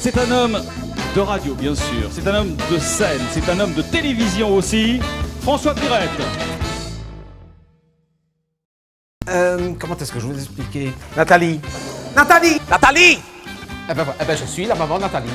C'est un homme de radio, bien sûr. C'est un homme de scène. C'est un homme de télévision aussi. François Pirette. Comment est-ce que je vais vous expliquer? Nathalie! Nathalie! Nathalie! Eh ben, je suis la maman de Nathalie.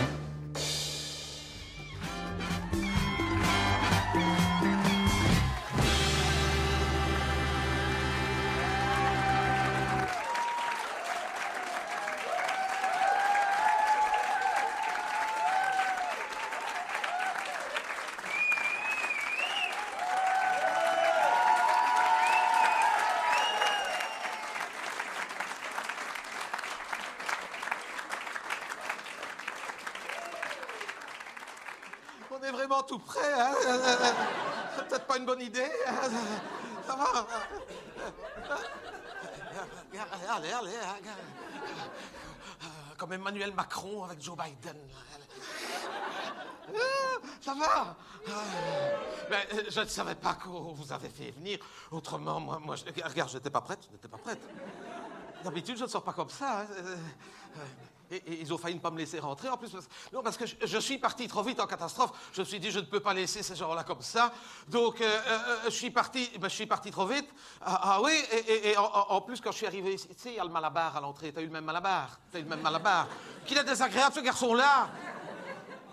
On est vraiment tout près, hein? C'est peut-être pas une bonne idée. Ça va? Allez, allez. Comme Emmanuel Macron avec Joe Biden. Ça va? Mais je ne savais pas qu'on vous avait fait venir. Autrement, moi regarde, je n'étais pas prête. D'habitude, je ne sors pas comme ça. Hein. Et ils ont failli ne pas me laisser rentrer en plus. Parce que je suis parti trop vite en catastrophe. Je me suis dit, je ne peux pas laisser ces gens-là comme ça. Donc, je suis parti trop vite. Ah oui, et en plus, quand je suis arrivé ici, tu sais, il y a le malabar à l'entrée. T'as eu le même malabar? Qu'il est désagréable, ce garçon-là.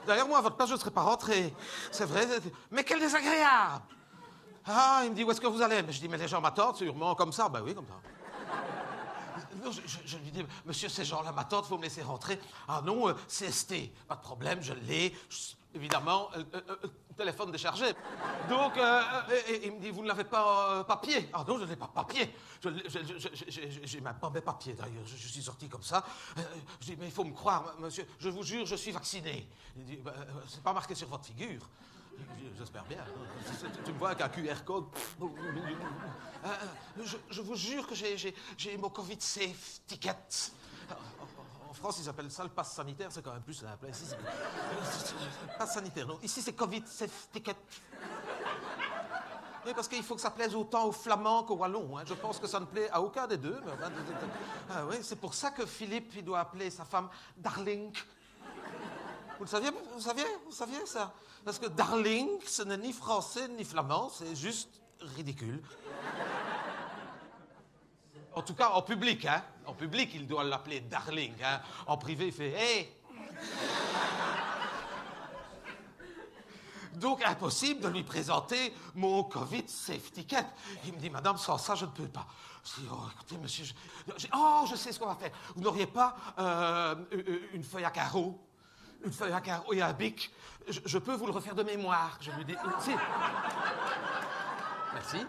D'ailleurs, moi, à votre place, je ne serais pas rentré. C'est vrai. Mais quel désagréable! Ah, il me dit, où est-ce que vous allez? Mais je dis, mais les gens m'attendent, sûrement, comme ça. Ben oui, comme ça. Non, je lui dis, monsieur, ces gens-là m'attendent, il faut me laisser rentrer. Ah non, CST, pas de problème, je l'ai. Évidemment, téléphone déchargé. Donc, il me dit, vous ne l'avez pas papier? Ah non, je n'ai pas papier. J'ai même pas mes papiers, d'ailleurs. Je suis sorti comme ça. Je dis, mais il faut me croire, monsieur, je vous jure, je suis vacciné. Il dit, c'est pas marqué sur votre figure. J'espère bien. Tu me vois avec un QR code. Je vous jure que j'ai mon Covid Safe Ticket. En France, ils appellent ça le pass sanitaire, c'est quand même plus simple. Ici, c'est pass sanitaire, non. Ici, c'est Covid Safe Ticket. Oui, parce qu'il faut que ça plaise autant aux Flamands qu'aux Wallons. Hein. Je pense que ça ne plaît à aucun des deux. Mais, oui, c'est pour ça que Philippe, il doit appeler sa femme Darling. Vous le saviez? Vous saviez ça? Parce que darling, ce n'est ni français ni flamand, c'est juste ridicule. En tout cas, en public, hein. En public, il doit l'appeler darling, hein. En privé, il fait « Hey !» Donc, impossible de lui présenter mon Covid Safe Ticket. Il me dit, madame, sans ça, je ne peux pas. Je dis, oh, écoutez, monsieur, je sais ce qu'on va faire. Vous n'auriez pas une feuille à carreaux? Une feuille à carreaux et un bic. Je peux vous le refaire de mémoire. Je lui dis, si. Merci.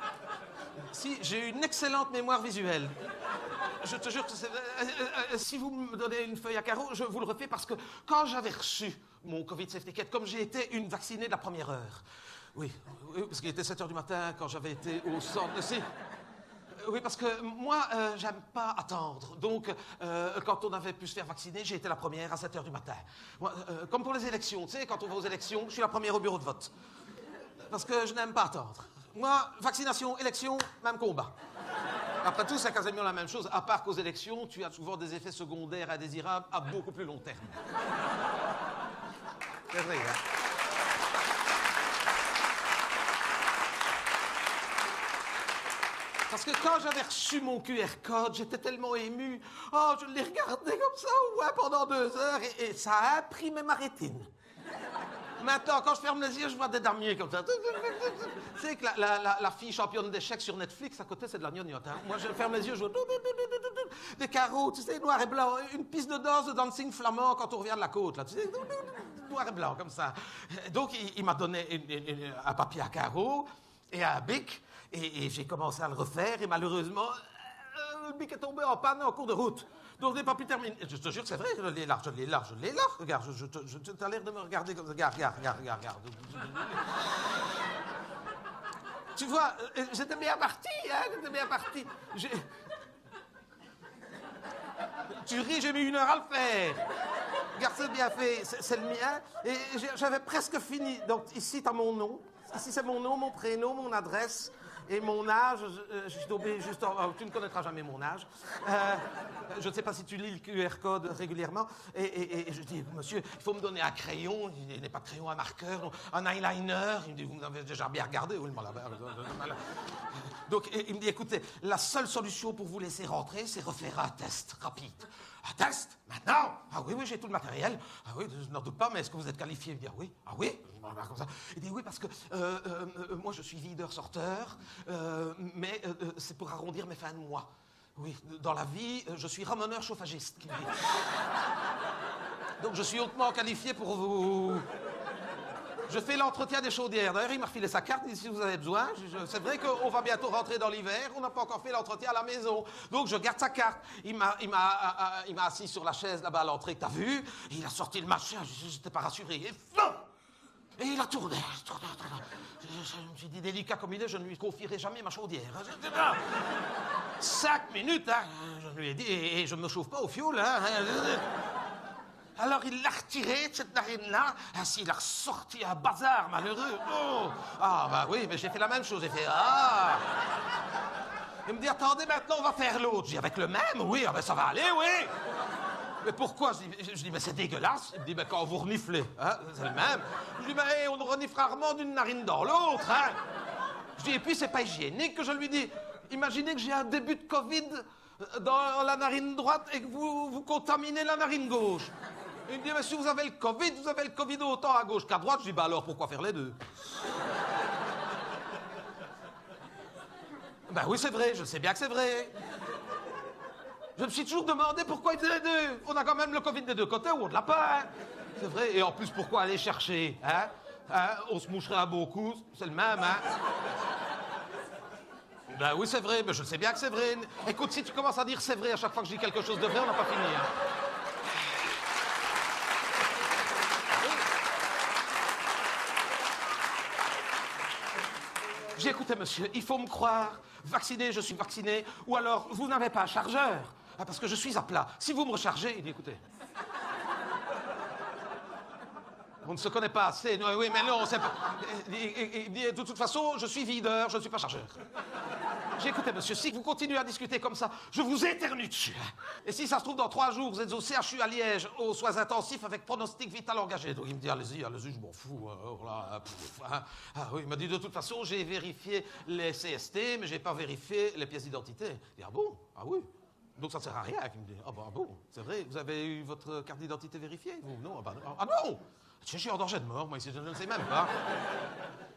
Si, j'ai une excellente mémoire visuelle. Je te jure que si vous me donnez une feuille à carreaux, je vous le refais parce que quand j'avais reçu mon Covid Safe Ticket, comme j'ai été une vaccinée de la première heure, oui, parce qu'il était 7 h du matin quand j'avais été au centre. Si. Oui, parce que moi, j'aime pas attendre. Donc, quand on avait pu se faire vacciner, j'ai été la première à 7 h du matin. Moi, comme pour les élections, tu sais, quand on va aux élections, je suis la première au bureau de vote. Parce que je n'aime pas attendre. Moi, vaccination, élection, même combat. Après tout, c'est quasiment la même chose, à part qu'aux élections, tu as souvent des effets secondaires indésirables à beaucoup plus long terme. C'est vrai, hein? Parce que quand j'avais reçu mon QR code, j'étais tellement ému. Oh, je l'ai regardé comme ça, ouais, pendant 2 heures, et ça a imprimé ma rétine. Maintenant, quand je ferme les yeux, je vois des damiers comme ça. Tu sais que la fille championne d'échecs sur Netflix, à côté, c'est de la gnognotte. Hein? Moi, je ferme les yeux, je vois des carreaux, tu sais, noir et blanc. Une piste de danse de dancing flamand quand on revient de la côte, là. Tu sais, noir et blanc, comme ça. Donc, il m'a donné un papier à carreaux et un bic. Et j'ai commencé à le refaire, et malheureusement, le bic est tombé en panne en cours de route. Donc, je n'ai pas pu terminer. Je te jure que c'est vrai, je l'ai là. Regarde, tu as l'air de me regarder comme ça. Regarde. Tu vois, j'étais bien parti, hein, Tu ris, j'ai mis 1 heure à le faire. Regarde, c'est bien fait, c'est le mien. Et j'avais presque fini. Donc, ici, tu as mon nom. Ici, c'est mon nom, mon prénom, mon adresse. Et mon âge, je suis tombé juste en... tu ne connaîtras jamais mon âge. Je ne sais pas si tu lis le QR code régulièrement. Et je dis, monsieur, il faut me donner un crayon. Il n'est pas de crayon, un marqueur, un eyeliner. Il me dit, vous m'avez déjà bien regardé. Oui, donc, il me dit, écoutez, la seule solution pour vous laisser rentrer, c'est refaire un test rapide. Un test? Maintenant? Ah oui, j'ai tout le matériel. Ah oui, je n'en doute pas, mais est-ce que vous êtes qualifié? Il me dit, ah oui. Ah oui? Comme ça. Il dit, oui, parce que moi, je suis videur-sorteur, mais c'est pour arrondir mes fins de mois. Oui, dans la vie, je suis ramoneur chauffagiste. Donc, je suis hautement qualifié pour vous... Je fais l'entretien des chaudières. D'ailleurs, il m'a refilé sa carte, il dit si vous avez besoin. C'est vrai qu'on va bientôt rentrer dans l'hiver, on n'a pas encore fait l'entretien à la maison. Donc, je garde sa carte. Il m'a assis sur la chaise là-bas à l'entrée, que t'as vu. Il a sorti le machin, j'étais pas rassuré. Et il a tourné. Je me suis dit, délicat comme il est, je ne lui confierai jamais ma chaudière. 5 minutes, hein, je lui ai dit, et je ne me chauffe pas au fioul. Hein. Alors il l'a retiré de cette narine-là, ainsi il a ressorti un bazar malheureux. Oh. Ah bah oui, mais j'ai fait la même chose, j'ai fait ah. Il me dit, attendez, maintenant on va faire l'autre. Je dis, avec le même? Oui, ah ben ça va aller, oui. Mais pourquoi? Je dis, mais c'est dégueulasse. Il me dit, mais quand vous reniflez, hein, c'est le même. Je dis, mais on renifle rarement d'une narine dans l'autre, hein. Je dis, et puis c'est pas hygiénique que je lui dis. Imaginez que j'ai un début de Covid dans la narine droite et que vous contaminez la narine gauche. Il me dit, mais si vous avez le Covid autant à gauche qu'à droite. Je dis, bah alors pourquoi faire les deux? Ben oui, c'est vrai, je sais bien que c'est vrai. Je me suis toujours demandé pourquoi ils faisaient les deux. On a quand même le Covid des deux côtés ou on ne l'a pas, hein. C'est vrai, et en plus, pourquoi aller chercher, hein? On se moucherait à beaucoup, c'est le même, hein? Ben oui, c'est vrai, mais je sais bien que c'est vrai. Écoute, si tu commences à dire c'est vrai à chaque fois que je dis quelque chose de vrai, on n'a pas fini, hein. J'ai écouté, monsieur, il faut me croire. Vacciné, je suis vacciné. Ou alors, vous n'avez pas un chargeur. Ah, parce que je suis à plat. Si vous me rechargez, il dit, écoutez. On ne se connaît pas assez. Oui, mais non, c'est pas... Il dit, de toute façon, je suis videur, je ne suis pas chargeur. J'ai écouté, monsieur, si vous continuez à discuter comme ça, je vous éternue dessus. Et si ça se trouve, dans 3 jours, vous êtes au CHU à Liège, aux soins intensifs, avec pronostic vital engagé. Donc il me dit, allez-y, je m'en fous. Oui, il m'a dit, de toute façon, j'ai vérifié les CST, mais j'ai pas vérifié les pièces d'identité. Il dit, ah bon? Ah oui. Donc ça ne sert à rien. Il me dit, ah bon, c'est vrai, vous avez eu votre carte d'identité vérifiée, vous? Non, ah non! Je suis en danger de mort, moi, ici, je ne le sais même pas.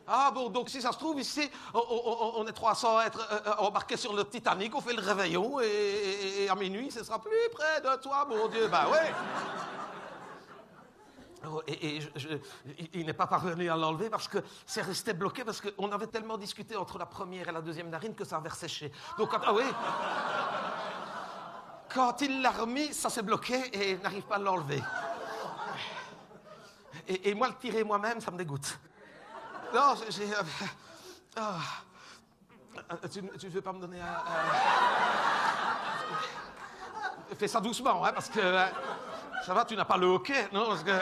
Ah bon, donc si ça se trouve, ici, on est 300 à être embarqués sur le Titanic, on fait le réveillon, et à minuit, ce sera plus près de toi, mon Dieu. Ben ouais. Il n'est pas parvenu à l'enlever parce que c'est resté bloqué, parce qu'on avait tellement discuté entre la première et la deuxième narine que ça avait resséché. Donc, quand il l'a remis, ça s'est bloqué et il n'arrive pas à l'enlever. Et moi, le tirer moi-même, ça me dégoûte. Non, tu ne veux pas me donner un... Fais ça doucement, hein, parce que... ça va, tu n'as pas le hoquet, non? Parce que...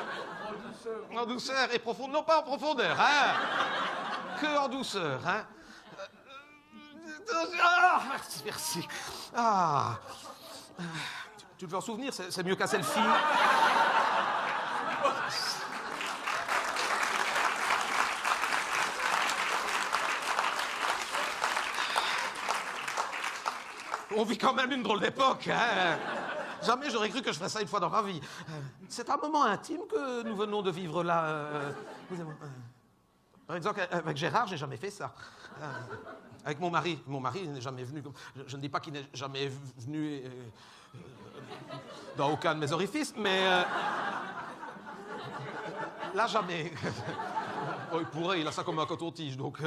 En douceur et profondeur. Non, pas en profondeur, hein. Que en douceur, hein. Merci. Tu te veux en souvenir? C'est mieux qu'un selfie. On vit quand même une drôle d'époque, hein. Jamais j'aurais cru que je ferais ça une fois dans ma vie. C'est un moment intime que nous venons de vivre là. Par exemple, avec Gérard, j'ai jamais fait ça. Avec mon mari il n'est jamais venu. Je ne dis pas qu'il n'est jamais venu dans aucun de mes orifices, mais là jamais. Oh, il pourrait, il a ça comme un coton-tige, donc.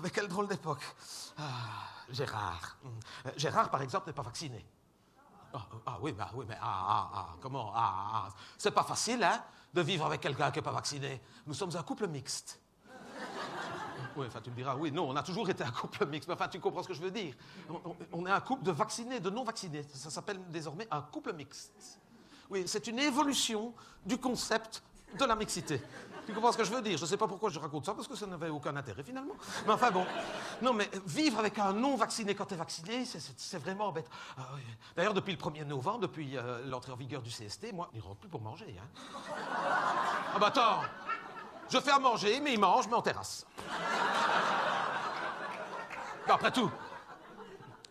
Mais quelle drôle d'époque. Gérard. Gérard, par exemple, n'est pas vacciné. Comment? C'est pas facile, hein, de vivre avec quelqu'un qui n'est pas vacciné. Nous sommes un couple mixte. Oui, enfin, tu me diras, oui, non, on a toujours été un couple mixte, mais enfin, tu comprends ce que je veux dire. On est un couple de vaccinés, de non-vaccinés. Ça s'appelle désormais un couple mixte. Oui, c'est une évolution du concept de la mixité. Tu comprends ce que je veux dire? Je ne sais pas pourquoi je raconte ça, parce que ça n'avait aucun intérêt, finalement. Mais enfin, bon. Non, mais vivre avec un non-vacciné quand tu es vacciné, c'est vraiment bête. Oui. D'ailleurs, depuis le 1er novembre, depuis l'entrée en vigueur du CST, moi, il ne rentre plus pour manger, hein. Ah bah attends, je fais à manger, mais il mange, mais en terrasse. Après tout.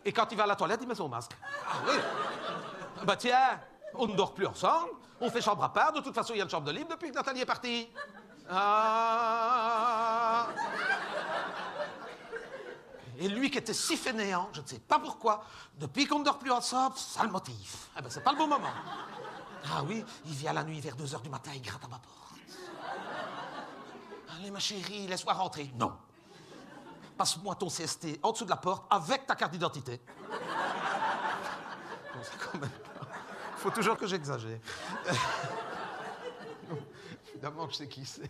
Et quand il va à la toilette, il met son masque. Ah oui. Bah tiens, on ne dort plus ensemble, on fait chambre à part, de toute façon, il y a une chambre de libre depuis que Nathalie est partie. Ah. Et lui qui était si fainéant, je ne sais pas pourquoi, depuis qu'on ne dort plus ensemble, ça le motive. Eh ben, c'est pas le bon moment. Ah oui, il vient la nuit vers 2h du matin, il gratte à ma porte. Allez, ma chérie, laisse-moi rentrer. Non. Passe-moi ton CST en dessous de la porte avec ta carte d'identité. Bon, c'est quand même... Faut toujours que j'exagère. Évidemment que je sais qui c'est.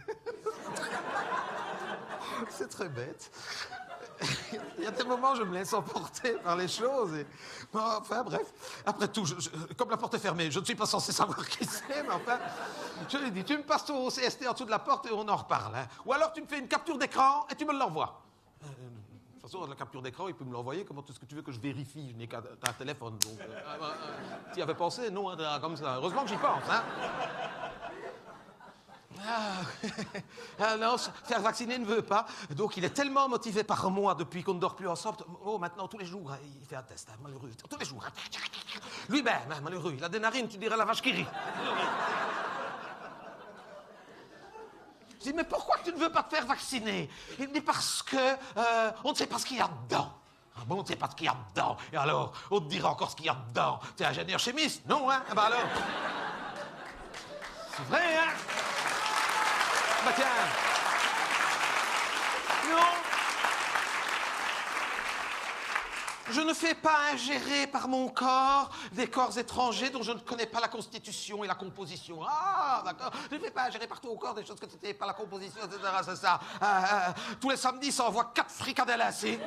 C'est très bête. Il y a des moments où je me laisse emporter par les choses. Et... Bon, enfin, bref. Après tout, comme la porte est fermée, je ne suis pas censé savoir qui c'est, mais enfin, je lui dis, tu me passes ton CST en dessous de la porte et on en reparle. Hein. Ou alors tu me fais une capture d'écran et tu me l'envoies. De toute façon, la capture d'écran, il peut me l'envoyer. Comment est-ce que tu veux que je vérifie? Je n'ai qu'un téléphone. Donc, tu y avais pensé? Non, hein, comme ça. Heureusement que j'y pense. Hein. Ah non, faire vacciner ne veut pas. Donc, il est tellement motivé par moi depuis qu'on ne dort plus ensemble. Oh, maintenant, tous les jours, il fait un test. Hein, malheureux. Tous les jours. Hein. Lui-même, hein, malheureux. Il a des narines, tu dirais la vache qui rit. Je dis, mais pourquoi tu ne veux pas te faire vacciner? Il me dit, parce que on ne sait pas ce qu'il y a dedans. Ah bon, on ne sait pas ce qu'il y a dedans. Et alors, on te dira encore ce qu'il y a dedans. T'es ingénieur chimiste? Non, hein? Ah bah alors. C'est vrai, hein? Bah tiens. Non. Je ne fais pas ingérer par mon corps des corps étrangers dont je ne connais pas la constitution et la composition. Ah, d'accord. Je ne fais pas ingérer par ton corps des choses que tu ne sais pas la composition, etc. C'est ça. Tous les samedis, ça envoie 4 fricadelles ainsi.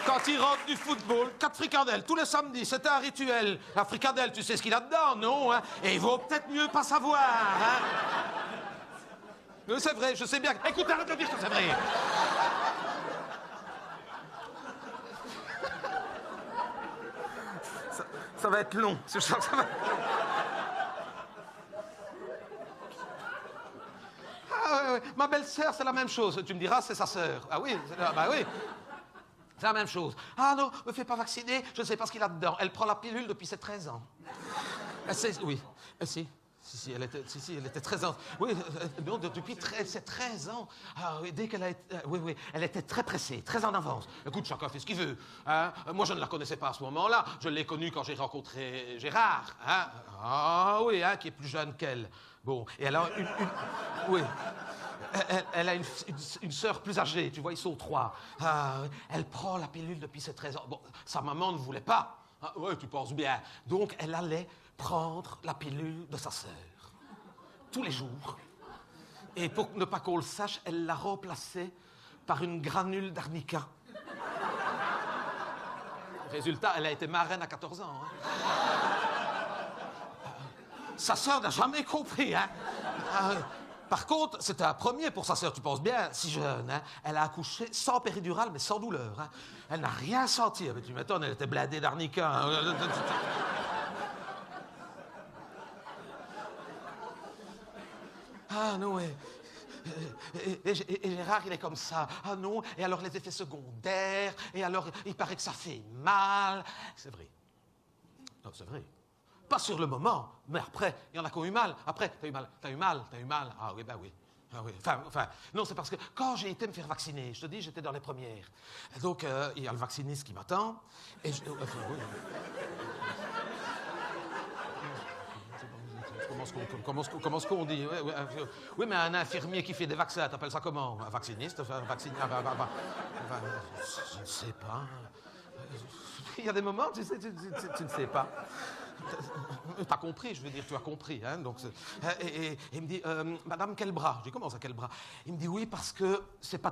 Quand il rentre du football, 4 fricadelles, tous les samedis, c'était un rituel. La fricadelle, tu sais ce qu'il y a dedans, non? Hein? Et il vaut peut-être mieux pas savoir, hein? Mais c'est vrai, je sais bien. Écoute, arrête de dire que c'est vrai. Ça va être long. Je sens que ça va... Ah ouais. Ma belle-sœur, c'est la même chose. Tu me diras, c'est sa sœur. Ah oui, bah oui. C'est la même chose. Ah non, me fais pas vacciner, je ne sais pas ce qu'il a dedans. Elle prend la pilule depuis ses 13 ans. Oui, si, elle était 13 ans. Oui, non, depuis ses 13 ans. Ah oui, dès qu'elle a été... oui, elle était très pressée, très en avance. Écoute, chacun fait ce qu'il veut. Hein? Moi, je ne la connaissais pas à ce moment-là. Je l'ai connue quand j'ai rencontré Gérard. Hein? Ah oui, hein, qui est plus jeune qu'elle. Bon, et elle a oui. Elle a une sœur plus âgée, tu vois, ils sont 3. Elle prend la pilule depuis ses 13 ans. Bon, sa maman ne voulait pas. Ah, oui, tu penses bien. Donc, elle allait prendre la pilule de sa sœur. Tous les jours. Et pour ne pas qu'on le sache, elle l'a remplacée par une granule d'arnica. Résultat, elle a été marraine à 14 ans. Hein. Sa sœur n'a jamais compris, hein. Par contre, c'était un premier pour sa sœur, tu penses bien, si jeune. Hein? Elle a accouché sans péridurale, mais sans douleur. Hein? Elle n'a rien senti. Mais tu m'étonnes, elle était blindée d'arnica. Hein? Ah non, et Gérard, il est comme ça. Ah non, et alors les effets secondaires, et alors il paraît que ça fait mal. C'est vrai. Non, c'est vrai. Pas sur le moment, mais après, il y en a qui ont eu mal. Après, t'as eu mal. Ah oui, ben oui. Ah oui. Enfin, non, c'est parce que quand j'ai été me faire vacciner, je te dis, j'étais dans les premières. Et donc, il y a le vacciniste qui m'attend. Et je... oui. Comment est-ce qu'on dit? Oui, mais un infirmier qui fait des vaccins, t'appelles ça comment? Un vacciniste? Je ne sais pas. Il y a des moments, tu sais, tu ne sais pas. T'as compris, je veux dire, tu as compris. Hein, donc, et il me dit, Madame, quel bras? Je dis, comment ça, quel bras? Il me dit, oui, parce que c'est pas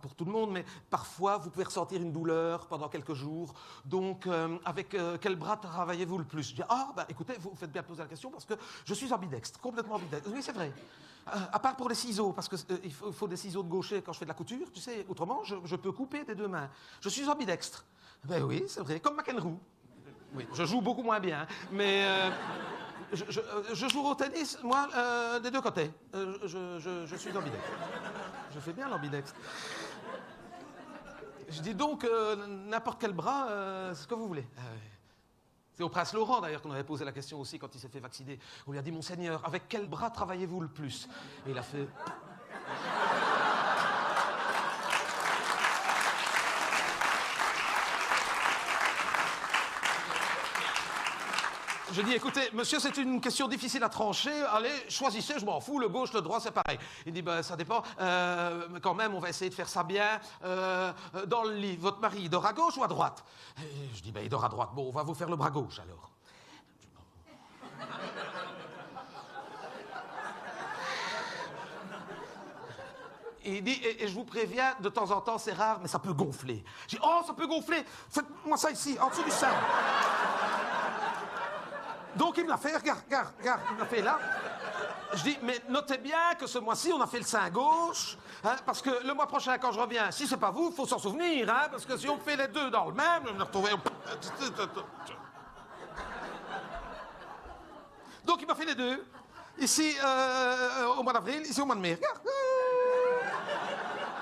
pour tout le monde, mais parfois, vous pouvez ressentir une douleur pendant quelques jours. Donc, avec quel bras travaillez-vous le plus? Je dis, écoutez, vous faites bien poser la question parce que je suis ambidextre, complètement ambidextre. Oui, c'est vrai. À part pour les ciseaux, parce qu'il faut des ciseaux de gaucher quand je fais de la couture, tu sais, autrement, je peux couper des deux mains. Je suis ambidextre. Ben oui, c'est vrai, comme McEnroe. Oui, je joue beaucoup moins bien, mais je joue au tennis, moi, des deux côtés. Je suis ambidextre. Je fais bien l'ambidextre. Je dis donc, n'importe quel bras, c'est ce que vous voulez. C'est au prince Laurent, d'ailleurs, qu'on avait posé la question aussi quand il s'est fait vacciner. On lui a dit, Monseigneur, avec quel bras travaillez-vous le plus? Et il a fait... Je dis, écoutez, monsieur, c'est une question difficile à trancher. Allez, choisissez, je m'en fous, le gauche, le droit, c'est pareil. Il dit, ben, ça dépend. Mais quand même, on va essayer de faire ça bien. Dans le lit, votre mari, il dort à gauche ou à droite? Et je dis, ben, il dort à droite. Bon, on va vous faire le bras gauche, alors. Et il dit, et je vous préviens, de temps en temps, c'est rare, mais ça peut gonfler. Je dis, oh, ça peut gonfler. Faites-moi ça ici, en dessous du sein. Donc il me l'a fait, regarde, il me l'a fait là. Je dis, mais notez bien que ce mois-ci, on a fait le sein gauche, hein, parce que le mois prochain, quand je reviens, si c'est pas vous, il faut s'en souvenir, hein, parce que si on fait les deux dans le même, je vais me retrouver... Donc il m'a fait les deux, ici au mois d'avril, ici au mois de mai. Regarde.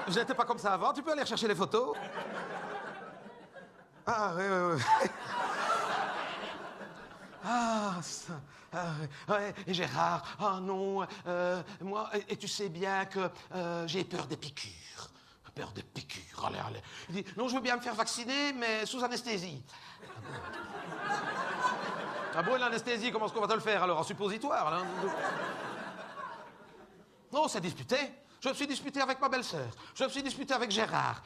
Je n'étais pas comme ça avant, tu peux aller chercher les photos. Ah, oui. Ah, ça. Ouais, et Gérard, non, moi, et tu sais bien que j'ai peur des piqûres. Peur des piqûres, allez. Il dit, non, je veux bien me faire vacciner, mais sous anesthésie. Ah bon, l'anesthésie, comment est-ce qu'on va te le faire, alors, en suppositoire, là? Non, c'est disputé. Je me suis disputé avec ma belle-sœur. Je me suis disputé avec Gérard.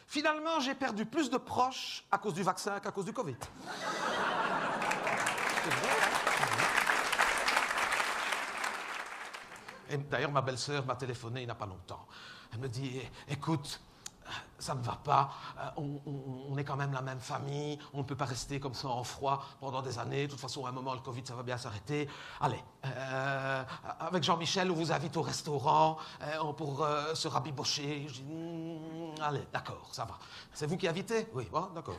Finalement, j'ai perdu plus de proches à cause du vaccin qu'à cause du Covid. Et d'ailleurs, ma belle-sœur m'a téléphoné il n'y a pas longtemps. Elle me dit, écoute, ça ne va pas, on est quand même la même famille, on ne peut pas rester comme ça en froid pendant des années. De toute façon, à un moment, le Covid, ça va bien s'arrêter. Allez, avec Jean-Michel, on vous invite au restaurant pour se rabibocher. Je dis, allez, d'accord, ça va. C'est vous qui invitez? Oui, bon, d'accord.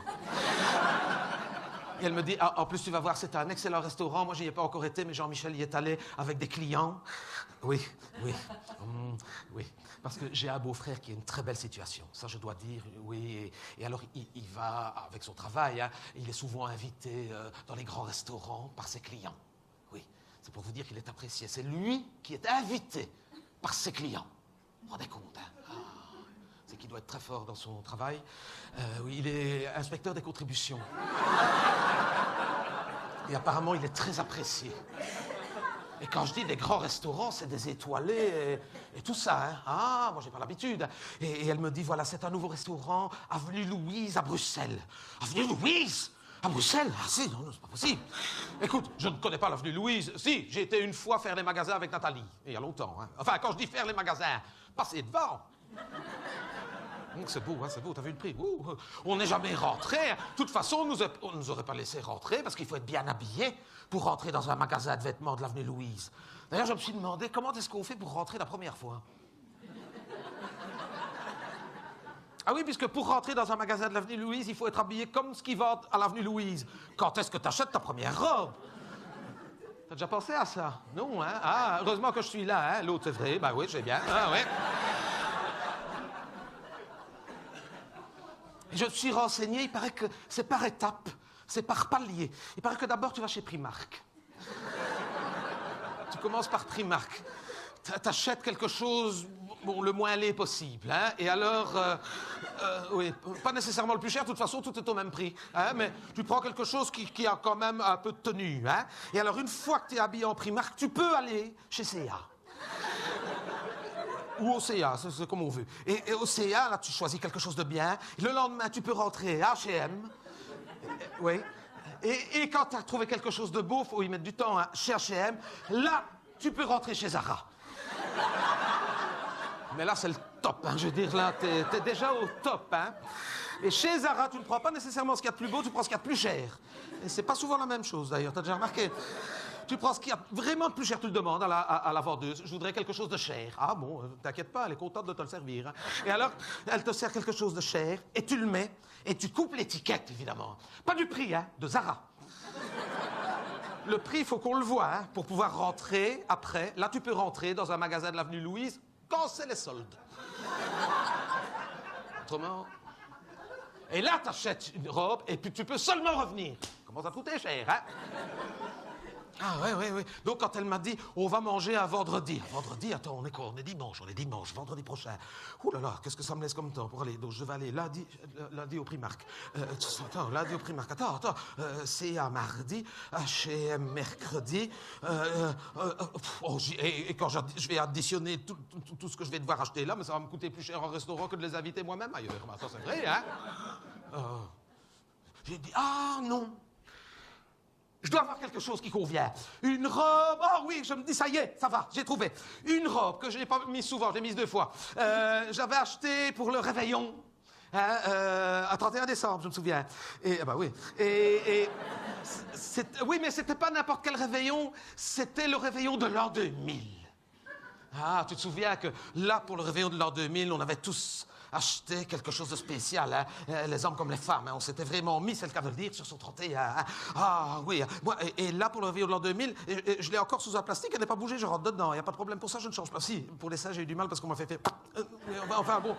Et elle me dit, en plus, tu vas voir, c'est un excellent restaurant. Moi, je n'y ai pas encore été, mais Jean-Michel y est allé avec des clients. Oui. Parce que j'ai un beau-frère qui a une très belle situation. Ça, je dois dire, oui. Et alors, il va, avec son travail, hein, il est souvent invité dans les grands restaurants par ses clients. Oui, c'est pour vous dire qu'il est apprécié. C'est lui qui est invité par ses clients. Vous vous rendez compte, hein? C'est qu'il doit être très fort dans son travail. Oui, il est inspecteur des contributions. Et apparemment, il est très apprécié. Et quand je dis des grands restaurants, c'est des étoilés et tout ça. Hein. Ah, moi, j'ai pas l'habitude. Et elle me dit, voilà, c'est un nouveau restaurant, avenue Louise à Bruxelles. Avenue Louise à Bruxelles? Ah si, non, c'est pas possible. Écoute, je ne connais pas l'avenue Louise. Si, j'ai été une fois faire les magasins avec Nathalie. Il y a longtemps. Hein. Enfin, quand je dis faire les magasins, passer devant. C'est beau, hein, c'est beau, t'as vu le prix? On n'est jamais rentré. De toute façon, on nous aurait pas laissé rentrer parce qu'il faut être bien habillé pour rentrer dans un magasin de vêtements de l'avenue Louise. D'ailleurs, je me suis demandé comment est-ce qu'on fait pour rentrer la première fois. Ah oui, puisque pour rentrer dans un magasin de l'avenue Louise, il faut être habillé comme ce qui va à l'avenue Louise. Quand est-ce que t'achètes ta première robe? T'as déjà pensé à ça? Non, hein? Ah, heureusement que je suis là, hein? L'autre, c'est vrai. Ben oui, je sais bien. Ah, ouais. Je me suis renseigné, il paraît que c'est par étapes, c'est par palier. Il paraît que d'abord, tu vas chez Primark. Tu commences par Primark. T'achètes quelque chose, bon, le moins laid possible, hein, et alors, oui, pas nécessairement le plus cher, de toute façon, tout est au même prix, hein, mais tu prends quelque chose qui a quand même un peu de tenue, hein, et alors, une fois que tu es habillé en Primark, tu peux aller chez C&A. Ou au CA, c'est comme on veut. Et au CA, là, tu choisis quelque chose de bien. Le lendemain, tu peux rentrer à H&M. Oui. Et quand tu as trouvé quelque chose de beau, faut y mettre du temps, hein, chez H&M, là, tu peux rentrer chez Zara. Mais là, c'est le top, hein, je veux dire, là, t'es déjà au top, hein. Et chez Zara, tu ne prends pas nécessairement ce qu'il y a de plus beau, tu prends ce qu'il y a de plus cher. Et c'est pas souvent la même chose, d'ailleurs, t'as déjà remarqué. Tu prends ce qu'il y a vraiment de plus cher, tu le demandes à la vendeuse. Je voudrais quelque chose de cher. Ah bon, t'inquiète pas, elle est contente de te le servir. Hein. Et alors, elle te sert quelque chose de cher, et tu le mets, et tu coupes l'étiquette, évidemment. Pas du prix, hein, de Zara. Le prix, il faut qu'on le voit, hein, pour pouvoir rentrer après. Là, tu peux rentrer dans un magasin de l'avenue Louise quand c'est les soldes. Autrement... Et là, t'achètes une robe, et puis tu peux seulement revenir. Comment ça coûtait cher, hein? Ah, oui. Donc, quand elle m'a dit, on va manger un vendredi. Vendredi, attends, on est quoi? On est dimanche, vendredi prochain. Ouh là là, qu'est-ce que ça me laisse comme temps pour aller? Donc, je vais aller lundi au Primark. Lundi au Primark. Attends, c'est à mardi, H&M mercredi. Et quand je vais additionner tout ce que je vais devoir acheter là, mais ça va me coûter plus cher en restaurant que de les inviter moi-même ailleurs. Mais attends, c'est vrai, hein? J'ai dit, ah non! Je dois avoir quelque chose qui convient. Une robe... Ah oui, je me dis, ça y est, ça va, j'ai trouvé. Une robe que je n'ai pas mise souvent, j'ai mise 2 fois. J'avais acheté pour le réveillon, hein, à 31 décembre, je me souviens. Et, bah oui. Oui, mais c'était pas n'importe quel réveillon, c'était le réveillon de l'an 2000. Ah, tu te souviens que là, pour le réveillon de l'an 2000, on avait tous... acheter quelque chose de spécial, hein? Les hommes comme les femmes, hein? On s'était vraiment mis, c'est le cas de le dire, sur son 31. Hein? Ah oui, moi, et là, pour le réveillon de l'an 2000, je l'ai encore sous un plastique, elle n'est pas bougée, je rentre dedans, il n'y a pas de problème pour ça, je ne change pas. Si, pour les seins, j'ai eu du mal parce qu'on m'a fait... Enfin bon...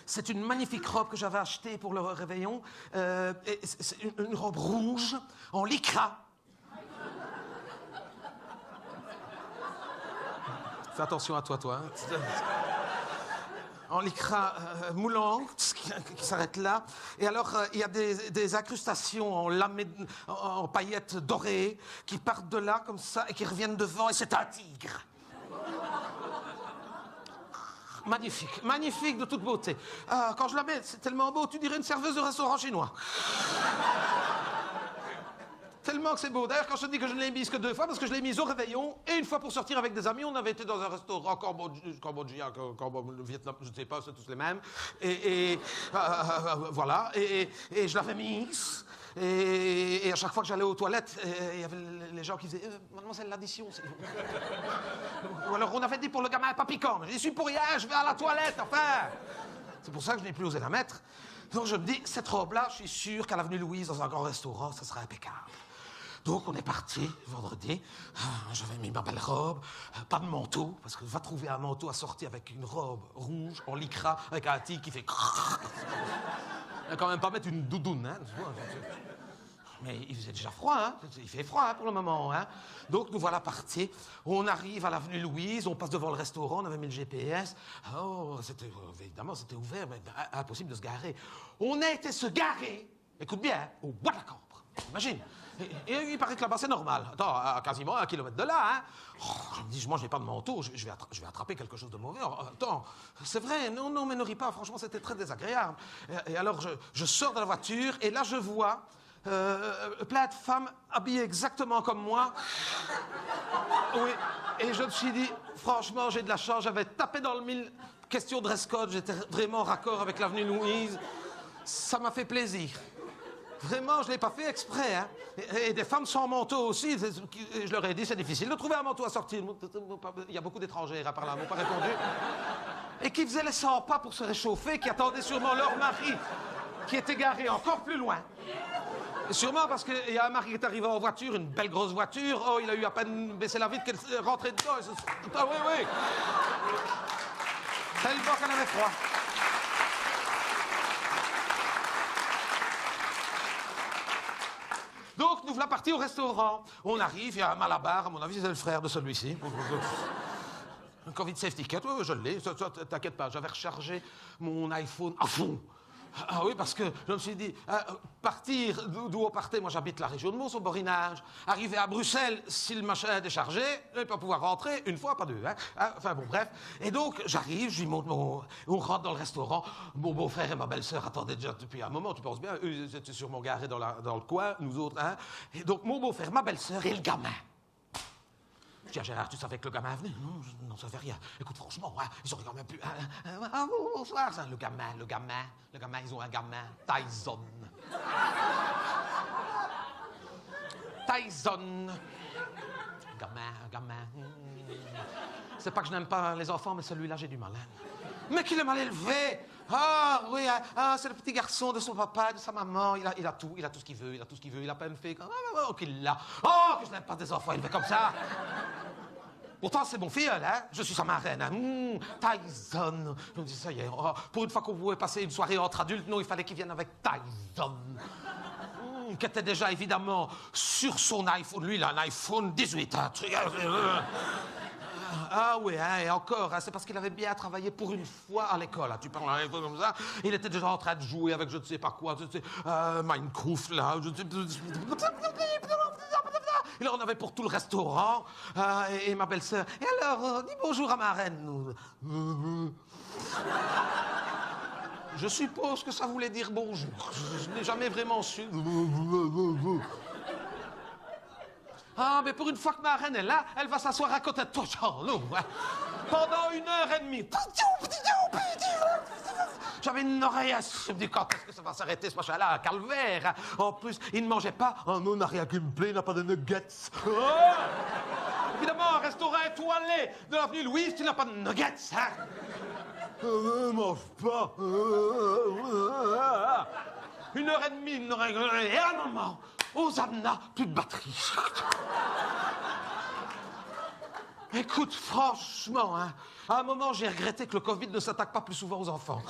C'est une magnifique robe que j'avais achetée pour le réveillon, c'est une robe rouge, en lycra. Fais attention à toi, hein? En lycra moulant, qui s'arrête là. Et alors, il y a des incrustations en paillettes dorées qui partent de là, comme ça, et qui reviennent devant, et c'est un tigre. Magnifique de toute beauté. Quand je la mets, c'est tellement beau, tu dirais une serveuse de restaurant chinois. Tellement que c'est beau. D'ailleurs, quand je te dis que je ne l'ai mise que 2 fois, parce que je l'ai mise au réveillon et une fois pour sortir avec des amis, on avait été dans un restaurant cambodgien, Vietnam, je ne sais pas, c'est tous les mêmes. Voilà. Et je l'avais mise. Et à chaque fois que j'allais aux toilettes, il y avait les gens qui disaient Mademoiselle, l'addition, c'est... Ou alors on avait dit pour le gamin, pas piquant. Je suis pour rien, je vais à la toilette, enfin. C'est pour ça que je n'ai plus osé la mettre. Donc je me dis, cette robe-là, je suis sûr qu'à l'avenue Louise, dans un grand restaurant, ça sera impeccable. Donc on est parti vendredi, j'avais mis ma belle robe, pas de manteau, parce que va trouver un manteau assorti avec une robe rouge en lycra, avec un tigre qui fait... Il va quand même pas mettre une doudoune, hein. Mais il faisait déjà froid, hein. Il fait froid hein, pour le moment, hein. Donc nous voilà partis, on arrive à l'avenue Louise, on passe devant le restaurant, on avait mis le GPS. Oh, évidemment, c'était ouvert, mais impossible de se garer. On a été se garer, écoute bien, hein, au Bois de la Cambre, imagine. Et il paraît que là-bas, c'est normal. Attends, à quasiment 1 kilomètre de là, hein. Oh, je me dis, moi, je n'ai pas de manteau, je vais attraper quelque chose de mauvais. Attends, c'est vrai, non, mais ne ris pas, franchement, c'était très désagréable. Et alors, je sors de la voiture, et là, je vois plein de femmes habillées exactement comme moi. Oui, et je me suis dit, franchement, j'ai de la chance, j'avais tapé dans le mille. Question dress code, j'étais vraiment raccord avec l'avenue Louise. Ça m'a fait plaisir. Vraiment, je ne l'ai pas fait exprès. Hein. Et des femmes sans manteau aussi. Je leur ai dit, c'est difficile de trouver un manteau à sortir. Il y a beaucoup d'étrangères par là, ils m'ont pas répondu. Et qui faisaient les 100 pas pour se réchauffer, qui attendaient sûrement leur mari, qui était garé encore plus loin. Et sûrement parce qu'il y a un mari qui est arrivé en voiture, une belle grosse voiture. Oh, il a eu à peine baissé la vitre qu'elle est rentrée dedans. Ah oui. Tellement qu'elle avait froid. Donc, nous voilà partis au restaurant. On arrive, il y a un malabar, à mon avis, c'est le frère de celui-ci. Un Covid safety kit, oui, je l'ai. T'inquiète pas, j'avais rechargé mon iPhone à fond. Ah oui, parce que je me suis dit, partir d'où on partait, moi j'habite la région de Mons, au Borinage, arriver à Bruxelles, si le machin est déchargé, je ne vais pas pouvoir rentrer une fois, pas deux. Hein. Enfin bon, bref. Et donc j'arrive, je lui montre on rentre dans le restaurant, mon beau-frère et ma belle-sœur attendaient déjà depuis un moment, tu penses bien, eux ils étaient sûrement garés dans le coin, nous autres. Hein. Et donc mon beau-frère, ma belle-sœur et le gamin. Je dis à Gérard, tu savais que le gamin venait? Non, je n'en savais rien. Écoute, franchement, hein, ils auraient quand même pu... bonsoir, ça. Le gamin, ils ont un gamin. Tyson. Un gamin. C'est pas que je n'aime pas les enfants, mais celui-là, j'ai du mal. Hein. Mais qu'il est mal élevé. Ah, oui, c'est le petit garçon de son papa, de sa maman. Il a tout ce qu'il veut, il a pas une fille. Oh, qu'il l'a. Oh, que je n'aime pas des enfants élevés comme ça. Pourtant, c'est mon filleul, hein. Je suis sa marraine, hein. Tyson. Je me dis, ça y est, pour une fois qu'on pouvait passer une soirée entre adultes, non, il fallait qu'il vienne avec Tyson. Qui était déjà, évidemment, sur son iPhone. Lui, il a un iPhone 18, hein. Ah oui, hein, et encore, hein, c'est parce qu'il avait bien travaillé pour une fois à l'école. Hein, tu parles un peu comme ça. Il était déjà en train de jouer avec je ne sais pas quoi, Minecraft, là. Il en avait pour tout le restaurant. Et ma belle-sœur. Et alors, dis bonjour à ma reine. Je suppose que ça voulait dire bonjour. Je n'ai jamais vraiment su. Ah, mais pour une fois que ma reine est là, elle va s'asseoir à côté de toi, Charlot. Hein. Pendant 1h30. J'avais une oreille à... Je me dis, quand est-ce que ça va s'arrêter, ce machin-là, un calvaire? Hein. En plus, il ne mangeait pas. Oh non, on n'a rien qui me plaît, il n'a pas de nuggets. Oh évidemment, un restaurant étoilé de l'avenue Louise, tu n'as pas de nuggets, hein? Mange pas. 1h30, et à un moment, Hosanna, plus de batterie. Écoute, franchement, hein, à un moment, j'ai regretté que le Covid ne s'attaque pas plus souvent aux enfants.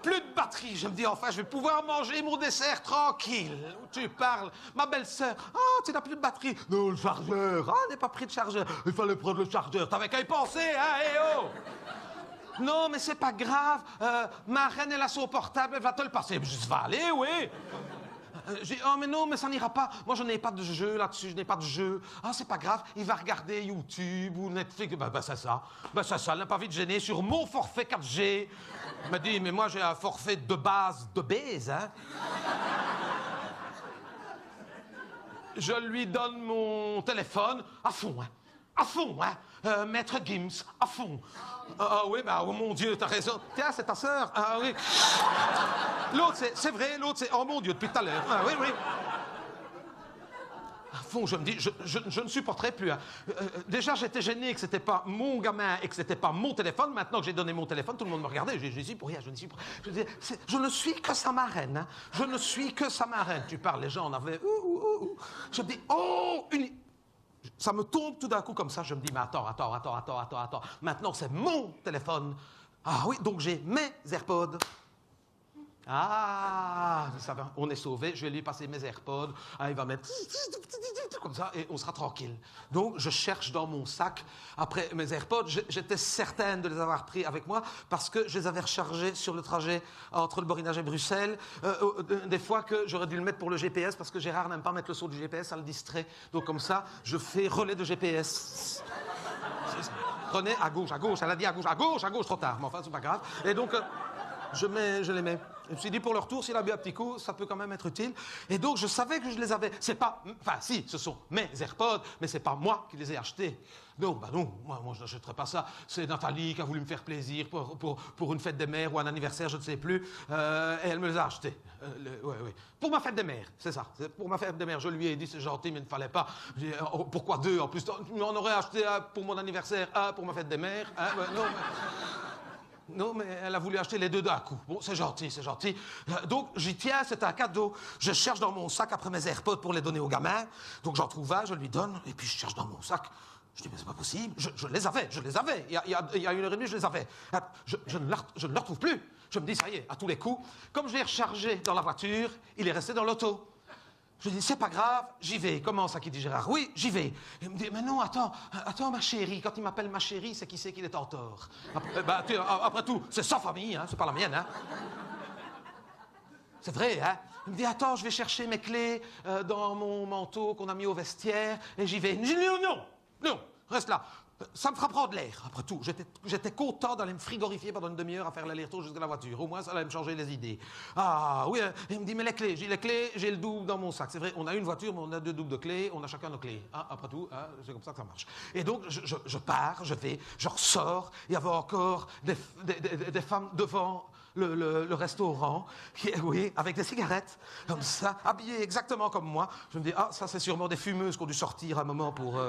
Plus de batterie. Je me dis, enfin, je vais pouvoir manger mon dessert tranquille. Où tu parles? Ma belle-sœur. Ah, tu n'as plus de batterie. Non, le chargeur. Ah, on n'est pas pris de chargeur. Il fallait prendre le chargeur. T'avais qu'à y penser, hein, eh oh! Non, mais c'est pas grave. Ma reine, elle a son portable, elle va te le passer. Je vais aller, oui. J'ai dit, oh, mais non, mais ça n'ira pas. Moi, je n'ai pas de jeu là-dessus, je n'ai pas de jeu. Ah, c'est pas grave, il va regarder YouTube ou Netflix. Ben, c'est ça. Ben, c'est ça, elle n'a pas envie de gêner sur mon forfait 4G. Il m'a dit, mais moi, j'ai un forfait de base de baise, hein. Je lui donne mon téléphone à fond, hein. À fond, hein. Maître Gims, à fond. Ah oui, bah, oh mon Dieu, t'as raison. Tiens, c'est ta sœur. Ah oui. L'autre, c'est vrai, l'autre, c'est... Oh mon Dieu, depuis tout à l'heure. Ah oui, oui. À fond, je me dis, je ne supporterai plus. Hein. Déjà, j'étais gêné que c'était pas mon gamin et que c'était pas mon téléphone. Maintenant que j'ai donné mon téléphone, tout le monde me regardait. Je suis pour rien, je ne suis pour... Je ne suis que sa marraine. Hein. Je ne suis que sa marraine. Tu parles, les gens en avaient... Je me dis, oh, ça me tombe tout d'un coup comme ça, je me dis, mais attends. Maintenant, c'est mon téléphone. Ah oui, donc j'ai mes AirPods. Ah, ça va, on est sauvé, je vais lui passer mes AirPods. Ah, il va mettre comme ça et on sera tranquille. Donc, je cherche dans mon sac. Après mes AirPods, j'étais certaine de les avoir pris avec moi parce que je les avais rechargés sur le trajet entre le Borinage et Bruxelles. Des fois que j'aurais dû le mettre pour le GPS parce que Gérard n'aime pas mettre le son du GPS, ça le distrait. Donc, comme ça, je fais relais de GPS. Prenez à gauche, elle a dit à gauche, trop tard. Mais enfin, c'est pas grave. Et donc... je les mets. Je me suis dit, pour le retour, s'il a bu un petit coup, ça peut quand même être utile. Et donc, je savais que je les avais. C'est pas... Enfin, si, ce sont mes AirPods, mais c'est pas moi qui les ai achetés. Non, bah non, moi je n'achèterais pas ça. C'est Nathalie qui a voulu me faire plaisir pour une fête des mères ou un anniversaire, je ne sais plus. Et elle me les a achetés. Oui. Pour ma fête des mères, c'est ça. Pour ma fête des mères, je lui ai dit, c'est gentil, mais il ne fallait pas. J'ai dit, oh, pourquoi deux en plus? On aurait acheté un pour mon anniversaire, un pour ma fête des mères. Hein, non, mais... Non, mais elle a voulu acheter les deux d'un coup. Bon, c'est gentil. Donc, j'y tiens, c'est un cadeau. Je cherche dans mon sac après mes AirPods pour les donner au gamin. Donc, j'en trouve un, je lui donne, et puis je cherche dans mon sac. Je dis, mais c'est pas possible. Je les avais. Il y a 1h30, je les avais. Je ne les retrouve plus. Je me dis, ça y est, à tous les coups. Comme je l'ai rechargé dans la voiture, il est resté dans l'auto. Je dis, c'est pas grave, j'y vais. Comment ça, qui dit Gérard? Oui, j'y vais. Il me dit, mais non, attends, ma chérie. Quand il m'appelle ma chérie, c'est qui sait qu'il est en tort. Après tout, c'est sa famille, hein, c'est pas la mienne, hein. C'est vrai, hein. Il me dit, attends, je vais chercher mes clés dans mon manteau qu'on a mis au vestiaire, et j'y vais. Je dis, non, reste là. Ça me fera prendre l'air. Après tout, j'étais content d'aller me frigorifier pendant une demi-heure à faire l'aller-retour jusqu'à la voiture. Au moins, ça allait me changer les idées. Ah, oui, il me dit, mais les clés, j'ai le double dans mon sac. C'est vrai, on a une voiture, mais on a 2 doubles de clés, on a chacun nos clés. Ah, après tout, hein, c'est comme ça que ça marche. Et donc, je pars, je ressors. Il y avait encore des femmes devant le restaurant, oui, avec des cigarettes, comme ça, habillées exactement comme moi. Je me dis, ah, ça, c'est sûrement des fumeuses qui ont dû sortir un moment pour...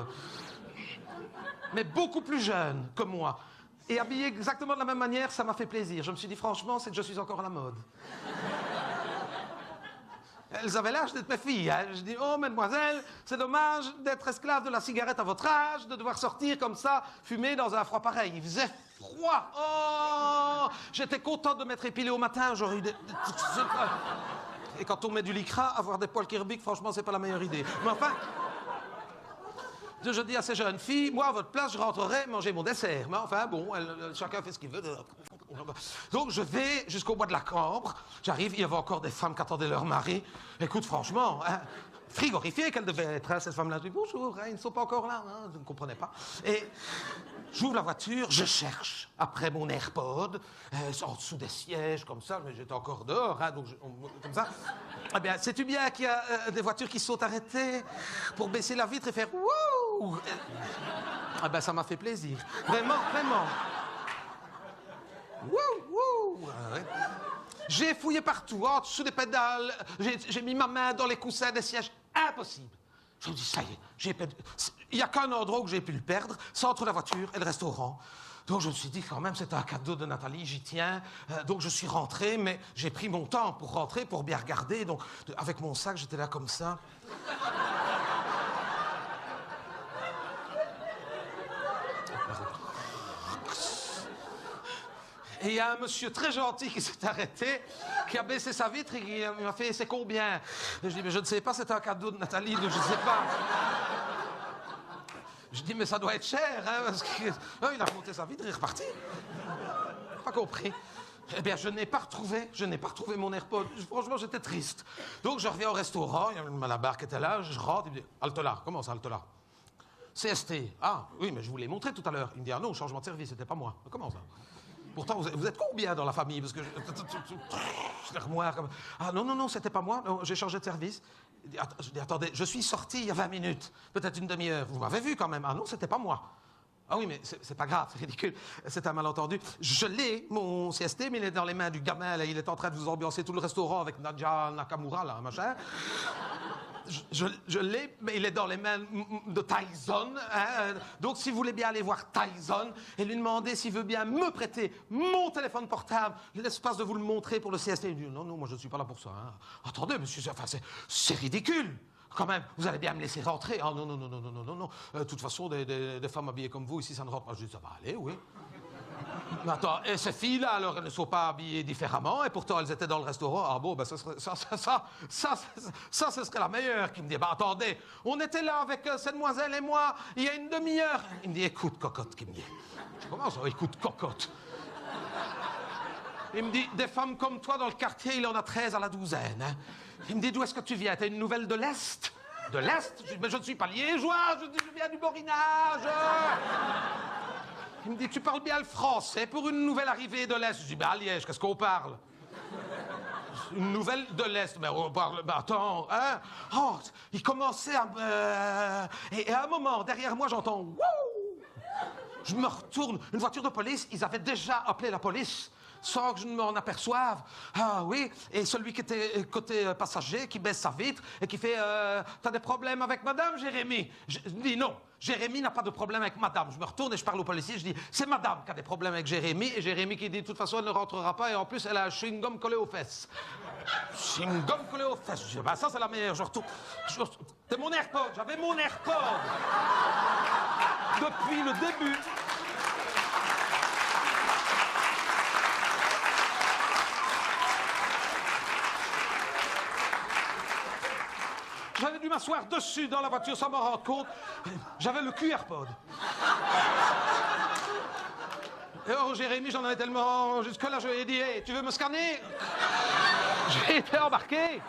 mais beaucoup plus jeunes que moi. Et habillés exactement de la même manière, ça m'a fait plaisir. Je me suis dit, franchement, c'est que je suis encore à la mode. Elles avaient l'âge d'être mes filles. Hein. Je dis, oh, mesdemoiselles, c'est dommage d'être esclave de la cigarette à votre âge, de devoir sortir comme ça, fumer dans un froid pareil. Il faisait froid. Oh, j'étais content de m'être épilé au matin. J'aurais eu des... Et quand on met du lycra, avoir des poils Kirby, franchement, c'est pas la meilleure idée. Mais enfin... Je dis à ces jeunes filles, moi, à votre place, je rentrerai manger mon dessert. Mais enfin, bon, chacun fait ce qu'il veut. Donc, je vais jusqu'au bois de la Cambre. J'arrive, il y avait encore des femmes qui attendaient leur mari. Écoute, franchement, hein, frigorifiées qu'elles devaient être, hein, ces femmes-là. Je dis, bonjour, hein, ils ne sont pas encore là, hein, je ne comprenais pas. Et j'ouvre la voiture, je cherche après mon AirPod, en dessous des sièges, comme ça, mais j'étais encore dehors, hein, donc comme ça. Eh bien, sais-tu bien qu'il y a des voitures qui se sont arrêtées pour baisser la vitre et faire wouh? Ah ben, ça m'a fait plaisir. Vraiment, vraiment. Wouh! Ouais. J'ai fouillé partout, en dessous des pédales, j'ai mis ma main dans les coussins des sièges. Impossible. Je me dis, ça y est, il n'y a qu'un endroit où j'ai pu le perdre, c'est entre la voiture et le restaurant. Donc je me suis dit, quand même, c'était un cadeau de Nathalie, j'y tiens. Donc je suis rentré, mais j'ai pris mon temps pour rentrer, pour bien regarder. Donc avec mon sac, j'étais là comme ça. Et il y a un monsieur très gentil qui s'est arrêté, qui a baissé sa vitre et qui m'a fait « c'est combien ?» Je dis « mais je ne sais pas, c'est un cadeau de Nathalie, donc je ne sais pas. » Je dis « mais ça doit être cher, hein, parce qu'il a remonté sa vitre et il est reparti. » Pas compris. Eh bien, je n'ai pas retrouvé mon AirPod. Franchement, j'étais triste. Donc, je reviens au restaurant, il y a le malabar qui était là, je rentre, il me dit « halte là, comment ça, halte là ?» CST. Ah, oui, mais je vous l'ai montré tout à l'heure. Il me dit « ah non, changement de service, c'était pas moi. » Comment ça? Pourtant, vous êtes combien dans la famille? Parce que l'armoire... Ah non, c'était pas moi. J'ai changé de service. Je dis, attendez, je suis sorti il y a 20 minutes. Peut-être une demi-heure. Vous m'avez vu quand même. Ah non, c'était pas moi. Ah oui, mais c'est pas grave, c'est ridicule. C'est un malentendu. Je l'ai, mon CST, mais il est dans les mains du gamin. Là, il est en train de vous ambiancer tout le restaurant avec Nadia Nakamura, là, machin. Je l'ai, mais il est dans les mains de Tyson. Hein? Donc, si vous voulez bien aller voir Tyson et lui demander s'il veut bien me prêter mon téléphone portable, l'espace de vous le montrer pour le CST. Il dit non, moi je ne suis pas là pour ça. Hein. Attendez, monsieur, enfin, c'est ridicule. Quand même, vous allez bien me laisser rentrer. Ah non. De toute façon, des femmes habillées comme vous ici, ça ne rentre pas. Je dis ça va aller, oui. Mais attends, et ces filles-là, alors, elles ne sont pas habillées différemment, et pourtant, elles étaient dans le restaurant. Ah bon, ben, ça, ce serait la meilleure. Qui me dit, bah, attendez, on était là avec cette demoiselle et moi, il y a une demi-heure. Il me dit, écoute, cocotte, qui me dit. Comment ça, écoute, cocotte? Il me dit, des femmes comme toi dans le quartier, il en a 13 à la douzaine. Hein. Il me dit, d'où est-ce que tu viens? T'as une nouvelle de l'Est? De l'Est? Je dis, mais je ne suis pas liégeois, je viens du Borinage. Il me dit, tu parles bien le français pour une nouvelle arrivée de l'Est? Je dis, ben à Liège, qu'est-ce qu'on parle? Une nouvelle de l'Est, mais on parle... Ben attends, hein? Oh, il commençait à... Et à un moment, derrière moi, j'entends... Wouh! Je me retourne, une voiture de police, ils avaient déjà appelé la police, sans que je ne m'en aperçoive. Ah oui, et celui qui était côté passager, qui baisse sa vitre et qui fait t'as des problèmes avec madame, Jérémy? Je dis non, Jérémy n'a pas de problème avec madame. Je me retourne et je parle au policier, je dis c'est madame qui a des problèmes avec Jérémy, et Jérémy qui dit de toute façon elle ne rentrera pas, et en plus elle a un chewing-gum collé aux fesses. Chewing-gum collé aux fesses. Je dis ben ça c'est la meilleure, je retourne. C'est mon AirPod, j'avais mon AirPod depuis le début. J'avais dû m'asseoir dessus dans la voiture sans m'en rendre compte. J'avais le QR code. Et oh, Jérémy, j'en avais tellement... Jusque-là, je lui ai dit, hey, tu veux me scanner? J'ai été embarqué.